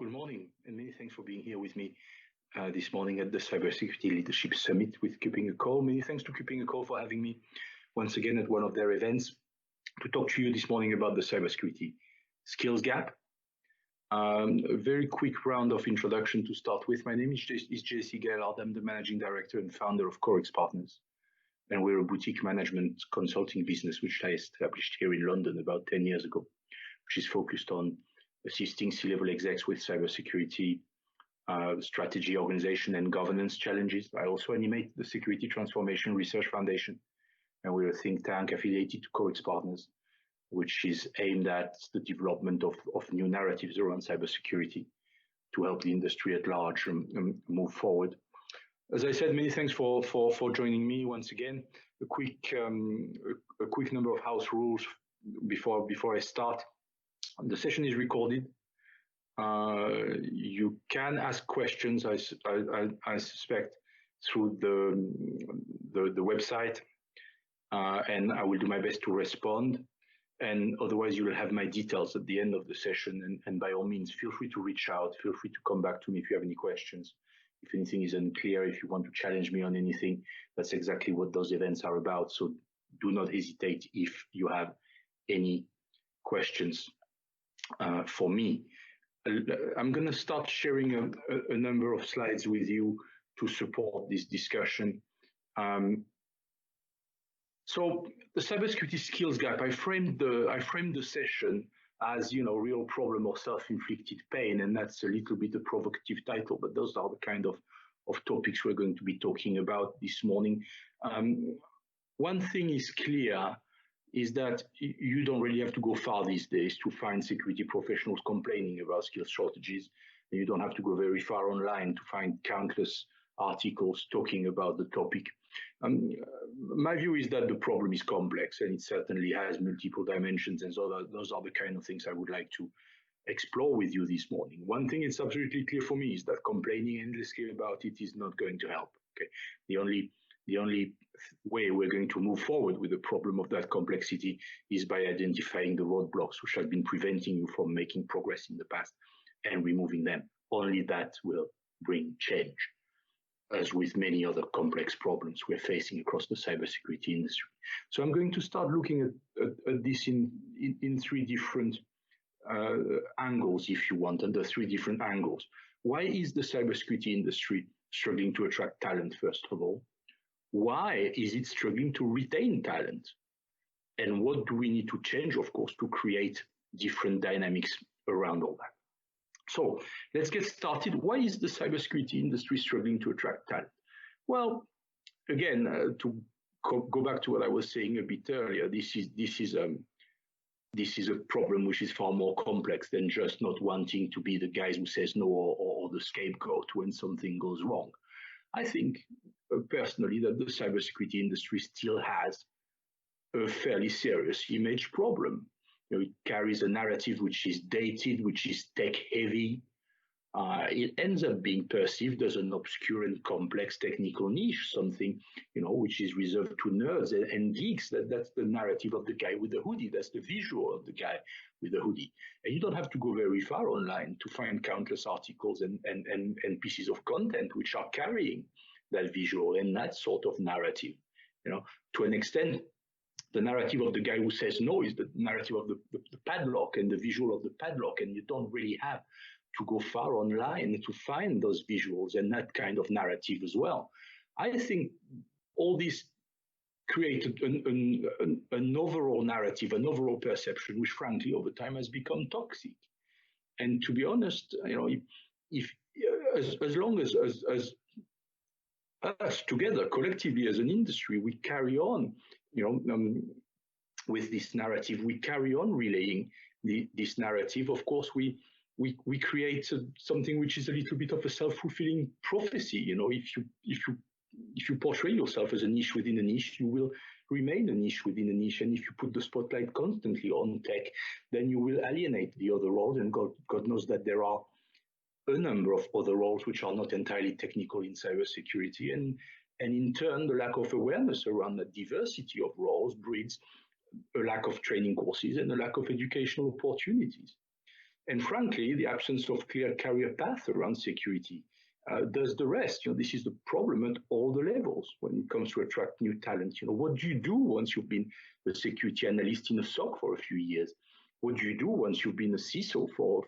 Good morning, and many thanks for being here with me this morning at the Cybersecurity Leadership Summit with KuppingerCole. Many thanks to KuppingerCole for having me once again at one of their events to talk to you this morning about the cybersecurity skills gap. A very quick round of introduction to start with. My name is Gaillard. I'm the Managing Director and founder of Corex Partners, and we're a boutique management consulting business which I established here in London about 10 years ago, which is focused on assisting C-level execs with cybersecurity strategy, organization, and governance challenges. I also animate the Security Transformation Research Foundation, and we're a think tank affiliated to Corex Partners, which is aimed at the development of new narratives around cybersecurity to help the industry at large move forward. As I said, many thanks for joining me once again. A quick number of house rules before I start. The session is recorded. You can ask questions, I suspect, through the website, and I will do my best to respond. And otherwise, you will have my details at the end of the session. And by all means, feel free to reach out. Feel free to come back to me if you have any questions. If anything is unclear, if you want to challenge me on anything, that's exactly what those events are about. So do not hesitate if you have any questions for me. I'm going to start sharing a number of slides with you to support this discussion. So the cybersecurity skills gap, I framed the session as, real problem or self-inflicted pain, and that's a little bit a provocative title, but those are the kind of topics we're going to be talking about this morning. One thing is clear, is that you don't really have to go far these days to find security professionals complaining about skill shortages. And you don't have to go very far online to find countless articles talking about the topic. My view is that the problem is complex, and it certainly has multiple dimensions, and so those are the kind of things I would like to explore with you this morning. One thing is absolutely clear for me is that complaining endlessly about it is not going to help. Okay, the only way we're going to move forward with the problem of that complexity is by identifying the roadblocks which have been preventing you from making progress in the past and removing them. Only that will bring change, as with many other complex problems we're facing across the cybersecurity industry. So I'm going to start looking at this in three different angles, if you want, under three different angles. Why is the cybersecurity industry struggling to attract talent, first of all? Why is it struggling to retain talent? And what do we need to change, of course, to create different dynamics around all that? So let's get started. Why is the cybersecurity industry struggling to attract talent? Well, again, to go back to what I was saying a bit earlier, this is a problem which is far more complex than just not wanting to be the guy who says no or the scapegoat when something goes wrong. I think personally that the cybersecurity industry still has a fairly serious image problem. It carries a narrative which is dated, which is tech-heavy. It ends up being perceived as an obscure and complex technical niche, something which is reserved to nerds and geeks. That's the narrative of the guy with the hoodie. That's the visual of the guy with the hoodie. And you don't have to go very far online to find countless articles and pieces of content which are carrying that visual and that sort of narrative. To an extent, the narrative of the guy who says no is the narrative of the padlock and the visual of the padlock, and you don't really have to go far online to find those visuals and that kind of narrative as well. I think all this created an overall narrative, an overall perception, which frankly over time has become toxic. And to be honest, as long as us together collectively as an industry, we carry on, with this narrative, we carry on relaying this narrative. Of course, we create something which is a little bit of a self-fulfilling prophecy. If you portray yourself as a niche within a niche, you will remain a niche within a niche. And if you put the spotlight constantly on tech, then you will alienate the other roles. And God knows that there are a number of other roles which are not entirely technical in cybersecurity. And in turn, the lack of awareness around the diversity of roles breeds a lack of training courses and a lack of educational opportunities. And frankly, the absence of clear career path around security does the rest. This is the problem at all the levels when it comes to attract new talent. What do you do once you've been a security analyst in a SOC for a few years? What do you do once you've been a CISO for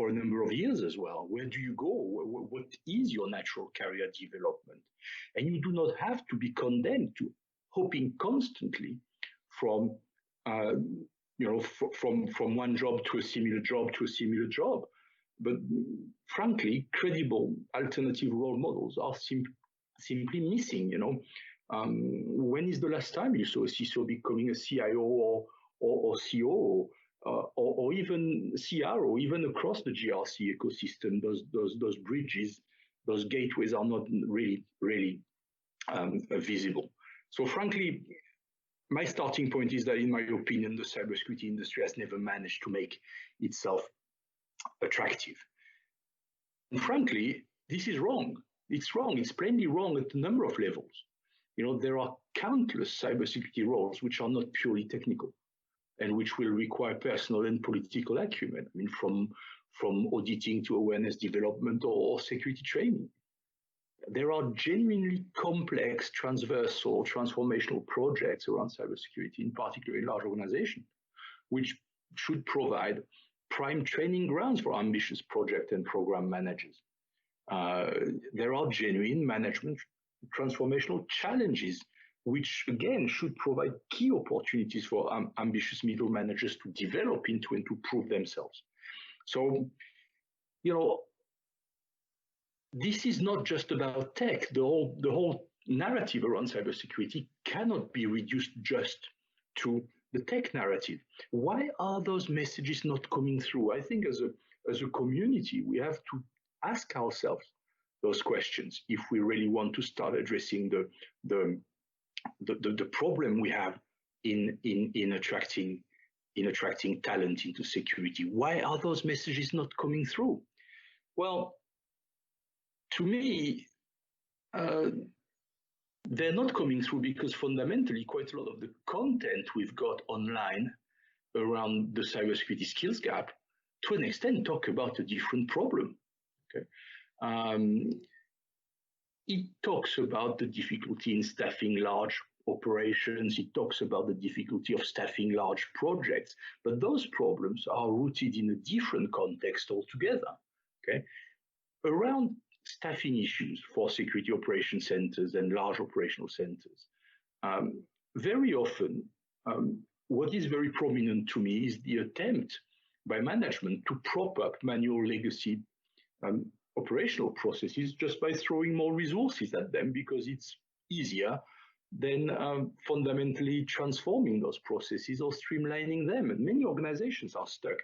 a number of years as well? Where do you go? What is your natural career development? And you do not have to be condemned to hopping constantly from from one job to a similar job to a similar job. But frankly, credible alternative role models are simply missing. When is the last time you saw a CISO becoming a CIO or COO? Or even CRO, even across the GRC ecosystem, those bridges, those gateways are not really visible. So frankly, my starting point is that, in my opinion, the cybersecurity industry has never managed to make itself attractive. And frankly, this is wrong. It's wrong. It's plainly wrong at a number of levels. There are countless cybersecurity roles which are not purely technical, and which will require personal and political acumen. I mean, from auditing to awareness development or security training. There are genuinely complex, transversal, transformational projects around cybersecurity, in particular in large organizations, which should provide prime training grounds for ambitious project and program managers. There are genuine management transformational challenges, which again should provide key opportunities for ambitious middle managers to develop into and to prove themselves. So, this is not just about tech. The whole narrative around cybersecurity cannot be reduced just to the tech narrative. Why are those messages not coming through? I think as a community, we have to ask ourselves those questions if we really want to start addressing the problem we have in attracting talent into security. Why are those messages not coming through? Well, to me, they're not coming through because fundamentally quite a lot of the content we've got online around the cybersecurity skills gap, to an extent, talk about a different problem. Okay. It talks about the difficulty in staffing large operations. It talks about the difficulty of staffing large projects, but those problems are rooted in a different context altogether. Okay, around staffing issues for security operation centers and large operational centers, very often, what is very prominent to me is the attempt by management to prop up manual legacy operational processes just by throwing more resources at them because it's easier than fundamentally transforming those processes or streamlining them. And many organizations are stuck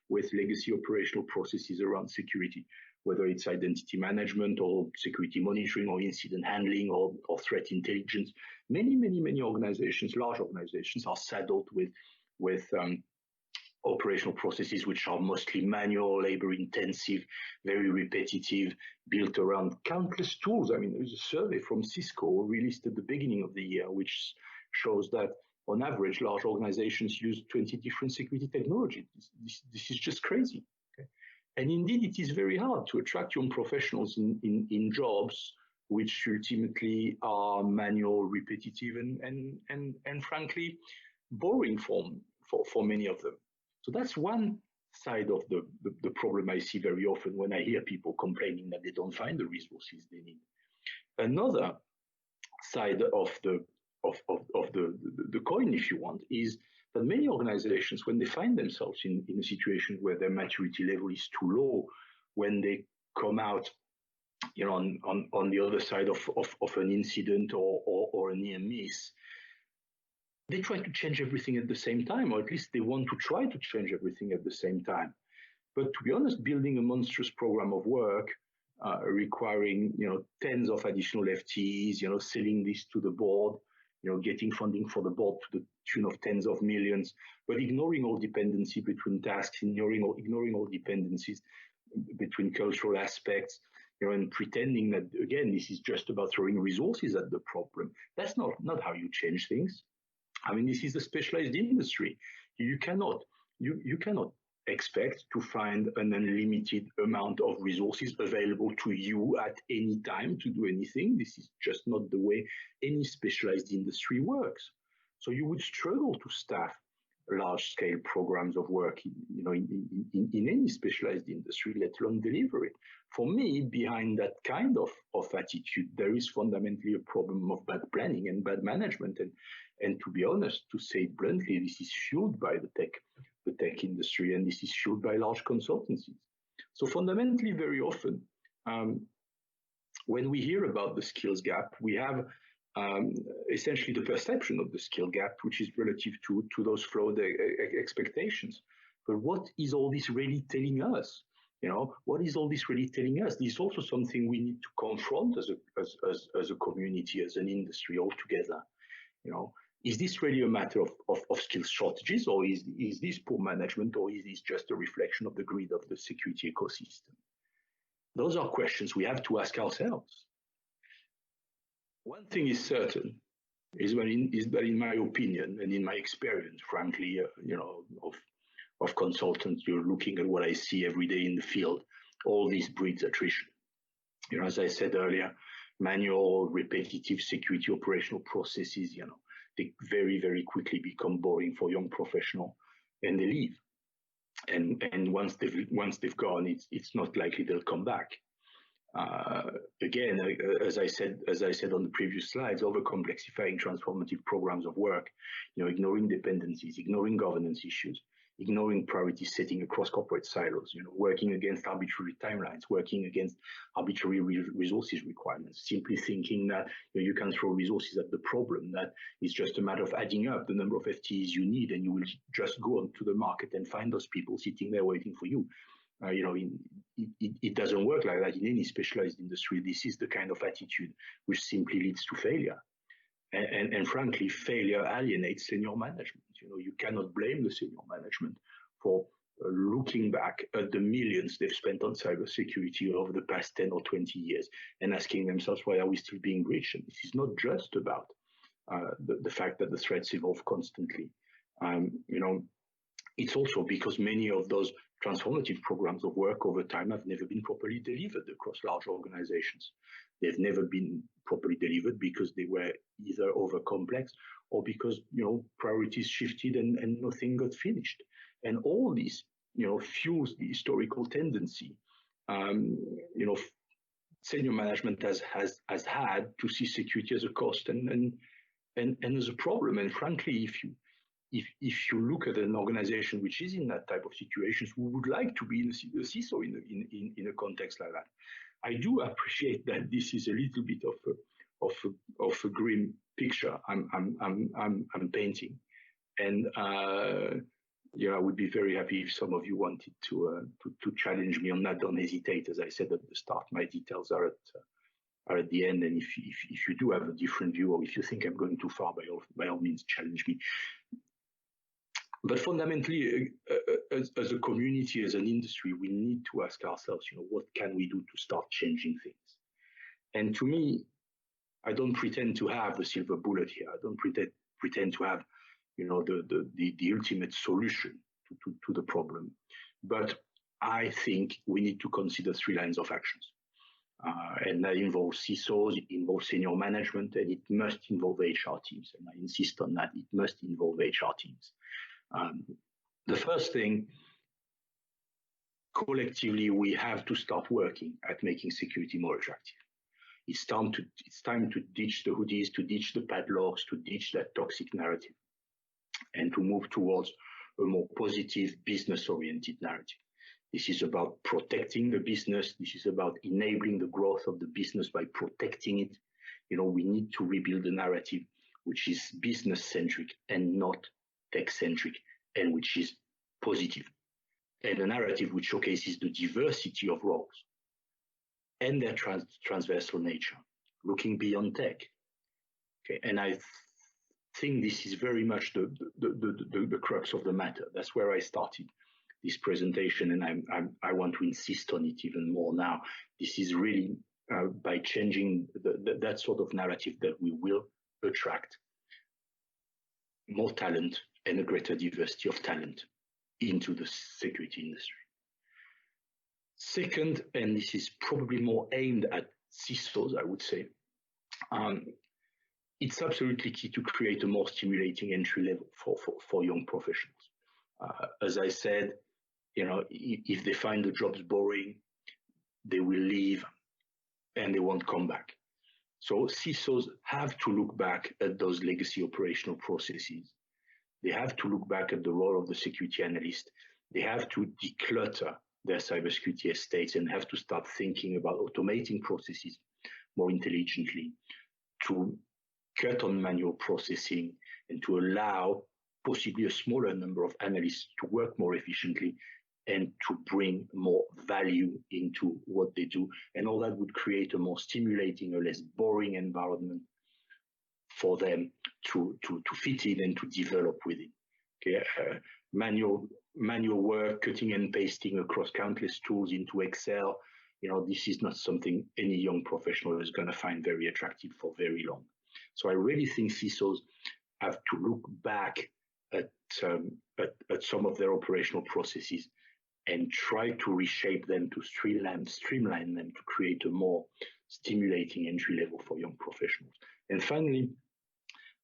with legacy operational processes around security, whether it's identity management or security monitoring or incident handling or threat intelligence. Many organizations, large organizations, are saddled with operational processes which are mostly manual, labor-intensive, very repetitive, built around countless tools. I mean, there's a survey from Cisco released at the beginning of the year, which shows that on average, large organizations use 20 different security technologies. This is just crazy. Okay? And indeed, it is very hard to attract young professionals in jobs which ultimately are manual, repetitive, and frankly, boring for many of them. So that's one side of the problem I see very often when I hear people complaining that they don't find the resources they need. Another side of the coin, if you want, is that many organizations, when they find themselves in a situation where their maturity level is too low, when they come out, on the other side of an incident or a near miss, they try to change everything at the same time, or at least they want to try to change everything at the same time. But to be honest, building a monstrous program of work, requiring tens of additional FTEs, selling this to the board, getting funding for the board to the tune of tens of millions, but ignoring all dependency between tasks, ignoring all dependencies between cultural aspects, and pretending that, again, this is just about throwing resources at the problem. That's not how you change things. I mean, this is a specialized industry. You cannot You cannot expect to find an unlimited amount of resources available to you at any time to do anything. This is just not the way any specialized industry works. So you would struggle to staff large-scale programs of work in any specialized industry, let alone deliver it. For me, behind that kind of attitude, there is fundamentally a problem of bad planning and bad management. And to be honest, to say it bluntly, this is fueled by the tech industry, and this is fueled by large consultancies. So fundamentally, very often, when we hear about the skills gap, we have essentially the perception of the skill gap, which is relative to those flawed expectations. But what is all this really telling us? What is all this really telling us? This is also something we need to confront as a community, as an industry altogether. Is this really a matter of skills shortages, or is this poor management, or is this just a reflection of the greed of the security ecosystem? Those are questions we have to ask ourselves. One thing is certain, is that in my opinion and in my experience, frankly, of consultants, you're looking at what I see every day in the field, all this breeds attrition. As I said earlier, manual, repetitive security operational processes, they very, very quickly become boring for young professionals, and they leave. And once they've gone, it's not likely they'll come back. Again, as I said on the previous slides, over-complexifying transformative programs of work, ignoring dependencies, ignoring governance issues, ignoring priority setting across corporate silos, working against arbitrary timelines, working against arbitrary resources requirements, simply thinking that you can throw resources at the problem, that it's just a matter of adding up the number of FTEs you need, and you will just go onto the market and find those people sitting there waiting for you. It doesn't work like that in any specialized industry. This is the kind of attitude which simply leads to failure. And frankly, failure alienates senior management. You cannot blame the senior management for looking back at the millions they've spent on cybersecurity over the past 10 or 20 years and asking themselves, why are we still being breached? And this is not just about the fact that the threats evolve constantly. It's also because many of those transformative programs of work over time have never been properly delivered across large organizations. They've never been properly delivered because they were either over complex or because priorities shifted and nothing got finished. And all this fuels the historical tendency. Senior management has had to see security as a cost and as a problem. And frankly, if you look at an organization which is in that type of situations, we would like to be in a CISO in a context like that. I do appreciate that this is a little bit of a grim picture I'm painting, and I would be very happy if some of you wanted to challenge me on that. Don't hesitate. As I said at the start, my details are at the end, and if you do have a different view, or if you think I'm going too far, by all means challenge me. But fundamentally, as a community, as an industry, we need to ask ourselves, what can we do to start changing things? And to me, I don't pretend to have the silver bullet here. I don't pretend to have, the ultimate solution to the problem. But I think we need to consider 3 lines of actions. And that involves CISOs, it involves senior management, and it must involve HR teams. And I insist on that, it must involve HR teams. The first thing, collectively, we have to start working at making security more attractive. It's time to ditch the hoodies, to ditch the padlocks, to ditch that toxic narrative, and to move towards a more positive, business-oriented narrative. This is about protecting the business. This is about enabling the growth of the business by protecting it. We need to rebuild the narrative, which is business-centric and not tech-centric, and which is positive, and a narrative which showcases the diversity of roles and their transversal nature, looking beyond tech. Okay, and I think this is very much the crux of the matter. That's where I started this presentation, and I want to insist on it even more now. This is really by changing that sort of narrative that we will attract more talent and a greater diversity of talent. into the security industry. Second, and this is probably more aimed at CISOs, I would say, it's absolutely key to create a more stimulating entry level for young professionals. As I said, if they find the jobs boring, they will leave and they won't come back. So CISOs have to look back at those legacy operational processes. They have to look back at the role of the security analyst. They have to declutter their cybersecurity estates and have to start thinking about automating processes more intelligently, to cut on manual processing and to allow possibly a smaller number of analysts to work more efficiently and to bring more value into what they do. And all that would create a more stimulating, a less boring environment for them to fit in and to develop within. Okay? Manual work, cutting and pasting across countless tools into Excel, this is not something any young professional is going to find very attractive for very long. So I really think CISOs have to look back at some of their operational processes and try to reshape them, to streamline them, to create a more stimulating entry level for young professionals. And finally,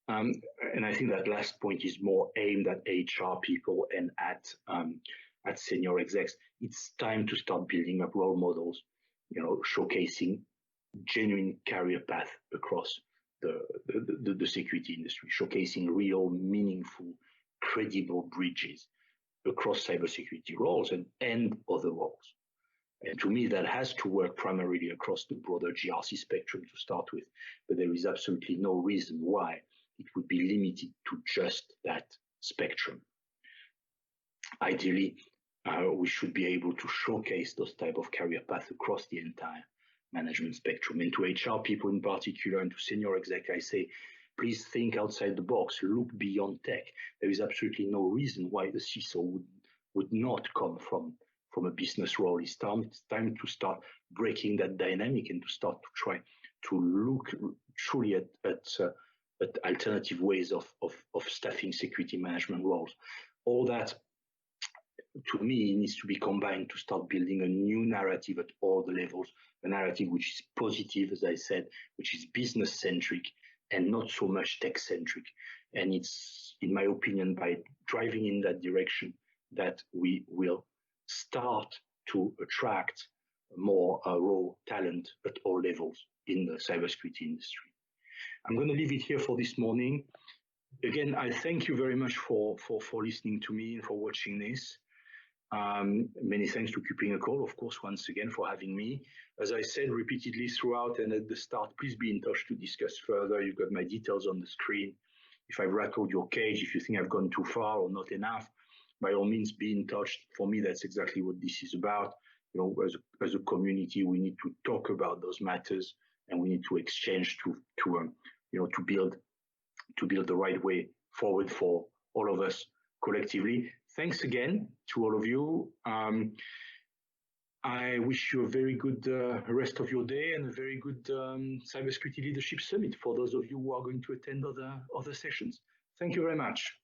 and I think that last point is more aimed at HR people and at senior execs. It's time to start building up role models, showcasing genuine career path across the security industry, showcasing real, meaningful, credible bridges across cybersecurity roles and other roles. And to me, that has to work primarily across the broader GRC spectrum to start with, but there is absolutely no reason why it would be limited to just that spectrum. Ideally, we should be able to showcase those type of career paths across the entire management spectrum. And to HR people in particular and to senior exec, I say, please think outside the box, look beyond tech. There is absolutely no reason why the CISO would not come from a business role. It's time to start breaking that dynamic and to start to try to look truly at alternative ways of staffing security management roles. All that, to me, needs to be combined to start building a new narrative at all the levels, a narrative which is positive, as I said, which is business-centric and not so much tech-centric. And it's, in my opinion, by driving in that direction that we will start to attract more raw talent at all levels in the cybersecurity industry. I'm going to leave it here for this morning. Again, I thank you very much for listening to me and for watching this. Many thanks to KuppingerCole, of course, once again for having me. As I said repeatedly throughout and at the start, please be in touch to discuss further. You've got my details on the screen. If I've rattled your cage, if you think I've gone too far or not enough, by all means, be in touch. For me, that's exactly what this is about. As a community, we need to talk about those matters, and we need to exchange to build the right way forward for all of us collectively. Thanks again to all of you. I wish you a very good rest of your day and a very good Cybersecurity Leadership Summit for those of you who are going to attend other sessions. Thank you very much.